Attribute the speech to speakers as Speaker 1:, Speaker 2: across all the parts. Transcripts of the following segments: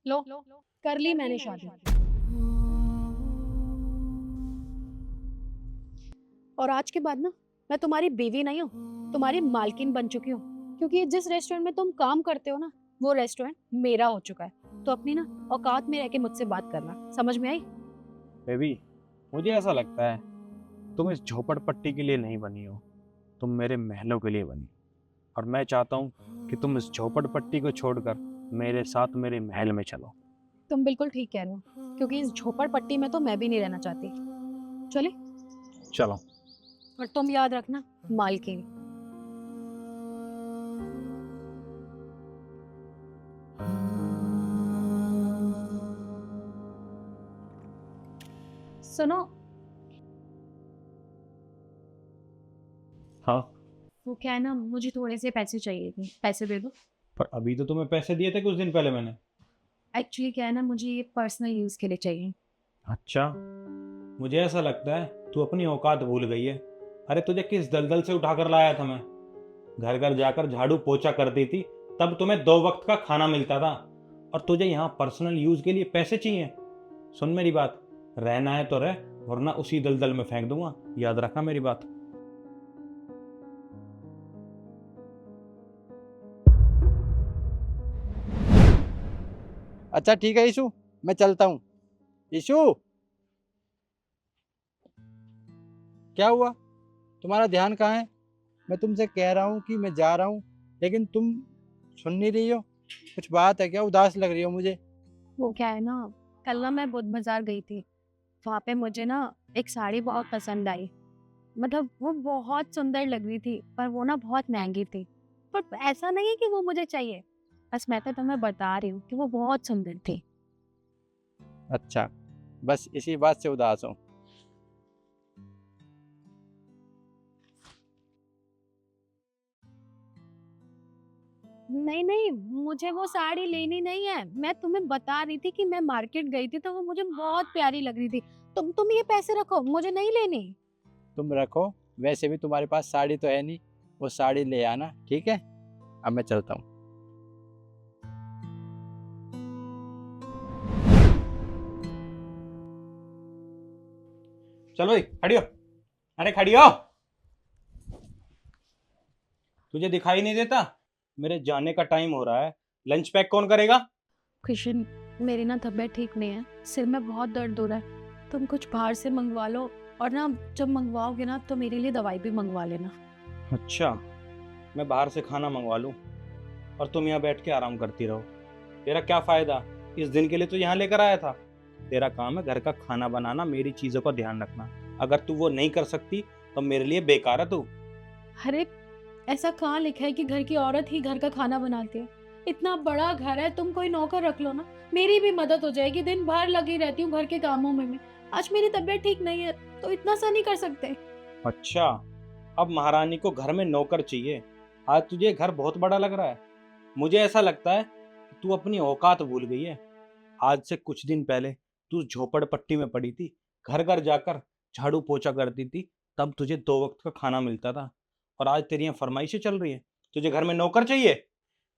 Speaker 1: लो, कर ली मैंने शादी। और आज के बाद ना मैं तुम्हारी बीवी नहीं हूँ, तुम्हारी मालकिन बन चुकी हूँ। क्योंकि जिस रेस्टोरेंट में तुम काम करते हो ना, वो रेस्टोरेंट मेरा हो चुका है। तो अपनी ना औकात में रह के मुझसे बात करना, समझ में आई?
Speaker 2: बेबी, मुझे ऐसा लगता है तुम इस झोपड़पट्टी के लिए नहीं बनी हो, तुम मेरे महलों के लिए बनी हो। और मैं चाहता हूँ कि तुम इस झोपड़पट्टी को छोड़कर मेरे साथ मेरे महल में चलो।
Speaker 1: तुम बिल्कुल ठीक कह रहे हो, क्योंकि इस झोपड़पट्टी में तो मैं भी नहीं रहना चाहती। चले।
Speaker 2: चलो।
Speaker 1: और तुम याद रखना, मालकिन। सुनो,
Speaker 2: हाँ।
Speaker 1: वो क्या है ना, मुझे थोड़े से पैसे चाहिए थे, पैसे दे दो।
Speaker 2: पर अभी तो तुम्हें पैसे दिए थे कुछ दिन पहले मैंने।
Speaker 1: एक्चुअली क्या है ना, मुझे ये पर्सनल यूज के लिए चाहिए।
Speaker 2: अच्छा, मुझे ऐसा लगता है तू अपनी औकात भूल गई है। अरे तुझे किस दलदल से उठाकर लाया था मैं। घर घर जाकर झाड़ू पोछा करती थी, तब तुम्हें 2 वक्त का खाना मिलता था। और तुझे यहाँ पर्सनल यूज के लिए पैसे चाहिए। सुन मेरी बात, रहना है तो रह, वरना उसी दलदल में फेंक दूंगा। याद रखना मेरी बात।
Speaker 3: अच्छा ठीक है ईशु, मैं चलता हूँ। ईशु, क्या हुआ? तुम्हारा ध्यान कहाँ है? मैं तुमसे कह रहा हूँ कि मैं जा रहा हूँ, लेकिन तुम सुन नहीं रही हो। कुछ बात है क्या? उदास लग रही हो मुझे।
Speaker 1: वो क्या है ना, कल ना मैं बुद्ध बाजार गई थी। वहां पे मुझे ना एक साड़ी बहुत पसंद आई। मतलब वो बहुत सुंदर लग रही थी, पर वो ना बहुत महंगी थी। पर ऐसा नहीं है कि वो मुझे चाहिए, बस मैं तो तुम्हें बता रही हूँ कि वो बहुत सुंदर थी।
Speaker 3: अच्छा, बस इसी बात से उदास हो।
Speaker 1: नहीं नहीं, मुझे वो साड़ी लेनी नहीं है। मैं तुम्हें बता रही थी कि मैं मार्केट गई थी तो वो मुझे बहुत प्यारी लग रही थी। तुम ये पैसे रखो, मुझे नहीं लेनी।
Speaker 3: तुम रखो, वैसे भी तुम्हारे पास साड़ी तो है नहीं। वो साड़ी ले आना, ठीक है? अब मैं चलता हूँ।
Speaker 2: चलो खड़ी हो। अरे खड़ी हो। तुझे दिखाई नहीं देता मेरे जाने का टाइम हो रहा है? लंच पैक कौन करेगा?
Speaker 1: कृष्ण, मेरी ना तबीयत ठीक नहीं है, सिर में बहुत दर्द हो रहा है। तुम कुछ बाहर से मंगवा लो, और ना जब मंगवाओगे ना तो मेरे लिए दवाई भी मंगवा लेना।
Speaker 2: अच्छा, मैं बाहर से खाना मंगवा लूं और तुम यहाँ बैठ के आराम करती रहो? तेरा क्या फायदा? इस दिन के लिए तो यहाँ लेकर आया था। तेरा काम है घर का खाना बनाना, मेरी चीजों का ध्यान रखना। अगर तू वो नहीं कर सकती तो मेरे लिए बेकार है तू।
Speaker 1: अरे, ऐसा कहाँ लिखा है कि घर की औरत ही घर का खाना बनाती है? इतना बड़ा घर है, तुम कोई नौकर रख लो ना, मेरी भी मदद हो जाएगी। दिन भर लगी रहती हूँ घर के कामों में मैं। आज मेरी तबीयत ठीक नहीं है, तो इतना सा नहीं कर सकते?
Speaker 2: अच्छा, अब महारानी को घर में नौकर चाहिए? आज तुझे घर बहुत बड़ा लग रहा है। मुझे ऐसा लगता है कि तू अपनी औकात भूल गई है। आज से कुछ दिन पहले तू झोपड़पट्टी में पड़ी थी, घर घर जाकर झाड़ू पोछा करती थी, तब तुझे 2 वक्त का खाना मिलता था। और आज तेरी यहाँ फरमाइशें चल रही है, तुझे घर में नौकर चाहिए।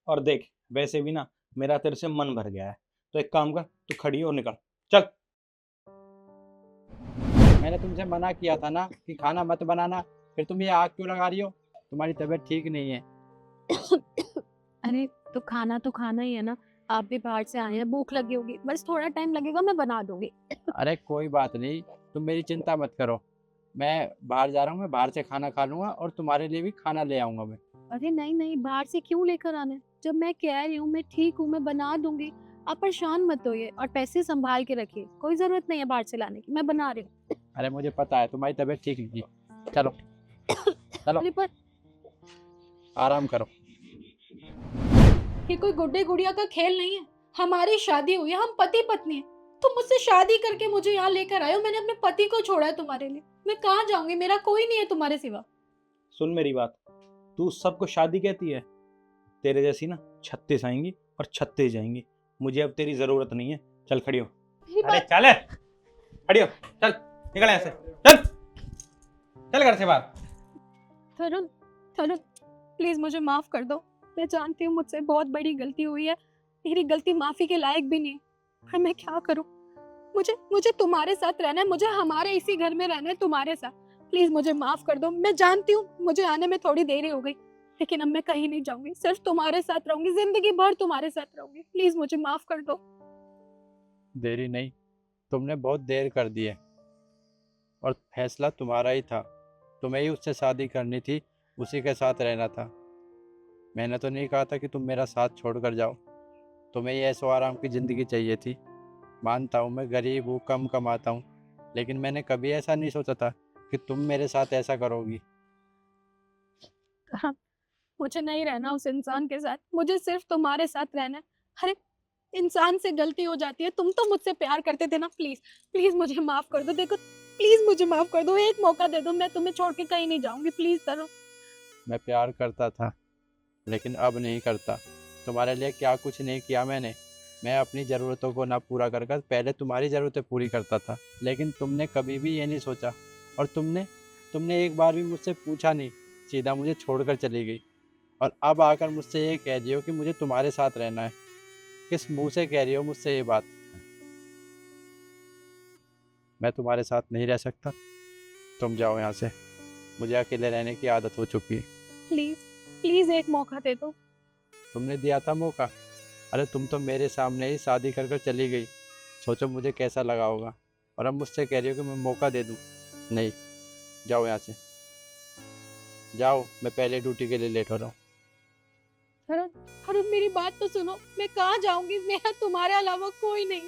Speaker 2: और देख, वैसे भी ना मेरा तेरे से मन भर गया है। तो एक काम कर, तू खड़ी हो, निकल। चल।
Speaker 3: मैंने तुमसे मना किया था ना कि खाना मत बनाना, फिर तुम ये आग क्यों लगा रही हो? तुम्हारी तबीयत ठीक नहीं है।
Speaker 1: अरे, तो खाना ही है ना। आप भी बाहर से आए हैं, भूख लगी होगी, बस थोड़ा टाइम लगेगा, मैं बना दूंगी।
Speaker 3: अरे कोई बात नहीं, तुम मेरी चिंता मत करो। मैं बाहर जा रहा हूँ, मैं बाहर से खाना खा लूंगा और तुम्हारे लिए भी खाना ले आऊंगा मैं।
Speaker 1: अरे नहीं नहीं, बाहर से क्यों लेकर आना है? जब मैं कह रही हूँ मैं ठीक हूँ, मैं बना दूंगी। आप परेशान मत होइए, और पैसे संभाल के रखिए, कोई जरूरत नहीं है बाहर से लाने की, मैं बना रही हूँ।
Speaker 3: अरे मुझे पता है तुम्हारी तबीयत ठीक नहीं है। चलो चलो,
Speaker 1: अरे पर
Speaker 3: आराम करो।
Speaker 1: ये कोई गुड्डे गुड़िया का खेल नहीं है। हमारी शादी हुई है, हम पति पत्नी हैं। तुम मुझसे शादी करके मुझे यहाँ लेकर आए हो, मैंने अपने पति को छोड़ा है तुम्हारे लिए। मैं कहाँ जाऊंगी, मेरा कोई नहीं है तुम्हारे सिवा।
Speaker 2: सुन मेरी बात, तू सबको शादी कहती है? तेरे जैसी ना 36 आएंगी और 36 जाएंगी। मुझे अब तेरी जरूरत नहीं है। चल खड़ी हो।
Speaker 1: मेरी
Speaker 2: अरे
Speaker 1: बात।
Speaker 2: चल, खड़ी हो। चल, निकल यहाँ से। चल, चल घर से बाहर।
Speaker 1: तरुण, तरुण, प्लीज मुझे माफ कर दो। मैं जानती हूँ मुझसे बहुत बड़ी गलती हुई है, मेरी गलती माफी के लायक भी नहीं है। पर मैं क्या करूं? मुझे मुझे तुम्हारे साथ रहना है, मुझे हमारे इसी घर में रहना है तुम्हारे साथ। प्लीज मुझे माफ कर दो। मैं जानती हूँ मुझे आने में थोड़ी देरी हो गई, लेकिन अब मैं कहीं नहीं जाऊंगी, सिर्फ तुम्हारे साथ रहूंगी, जिंदगी भर तुम्हारे साथ रहूंगी। प्लीज मुझे माफ कर दो।
Speaker 3: देरी नहीं, तुमने बहुत देर कर दी है और फैसला तुम्हारा ही था। तुम्हें ही उससे शादी करनी थी, उसी के साथ रहना था। मैंने तो नहीं कहा था कि तुम मेरा साथ छोड़कर जाओ। तुम्हें ये ऐशो आराम की ज़िंदगी चाहिए थी। मानता हूँ मैं गरीब हूँ, कम कमाता हूँ, लेकिन मैंने कभी ऐसा नहीं सोचा था कि तुम मेरे साथ ऐसा करोगी।
Speaker 1: हाँ, मुझे नहीं रहना उस इंसान के साथ, मुझे सिर्फ तुम्हारे साथ रहना है। अरे इंसान से गलती हो जाती है, तुम तो मुझसे प्यार करते थे ना। प्लीज प्लीज मुझे माफ कर दो। देखो प्लीज मुझे माफ कर दो, एक मौका दे दो, मैं तुम्हें छोड़ के कहीं नहीं जाऊंगी। प्लीज करो।
Speaker 3: मैं प्यार करता था, लेकिन अब नहीं करता। तुम्हारे लिए क्या कुछ नहीं किया मैंने। मैं अपनी ज़रूरतों को ना पूरा कर कर पहले तुम्हारी ज़रूरतें पूरी करता था, लेकिन तुमने कभी भी ये नहीं सोचा। और तुमने तुमने एक बार भी मुझसे पूछा नहीं, सीधा मुझे छोड़कर चली गई। और अब आकर मुझसे ये कह रही हो कि मुझे तुम्हारे साथ रहना है। किस मुंह से कह रही हो मुझसे ये बात? मैं तुम्हारे साथ नहीं रह सकता। तुम जाओ यहाँ से, मुझे अकेले रहने की आदत हो चुकी है।
Speaker 1: प्लीज प्लीज एक मौका दे दो।
Speaker 3: तुमने दिया था मौका। अरे तुम तो मेरे सामने ही शादी कर कर चली गई। सोचो मुझे कैसा लगा होगा। और अब मुझसे कह रही हो कि मैं मौका दे दूँ? नहीं, जाओ यहाँ से, जाओ। मैं पहले ड्यूटी के लिए लेट हो रहा हूँ।
Speaker 1: अरुण, अरुण मेरी बात तो सुनो, मैं कहाँ जाऊंगी? मेरा तुम्हारे अलावा कोई नहीं।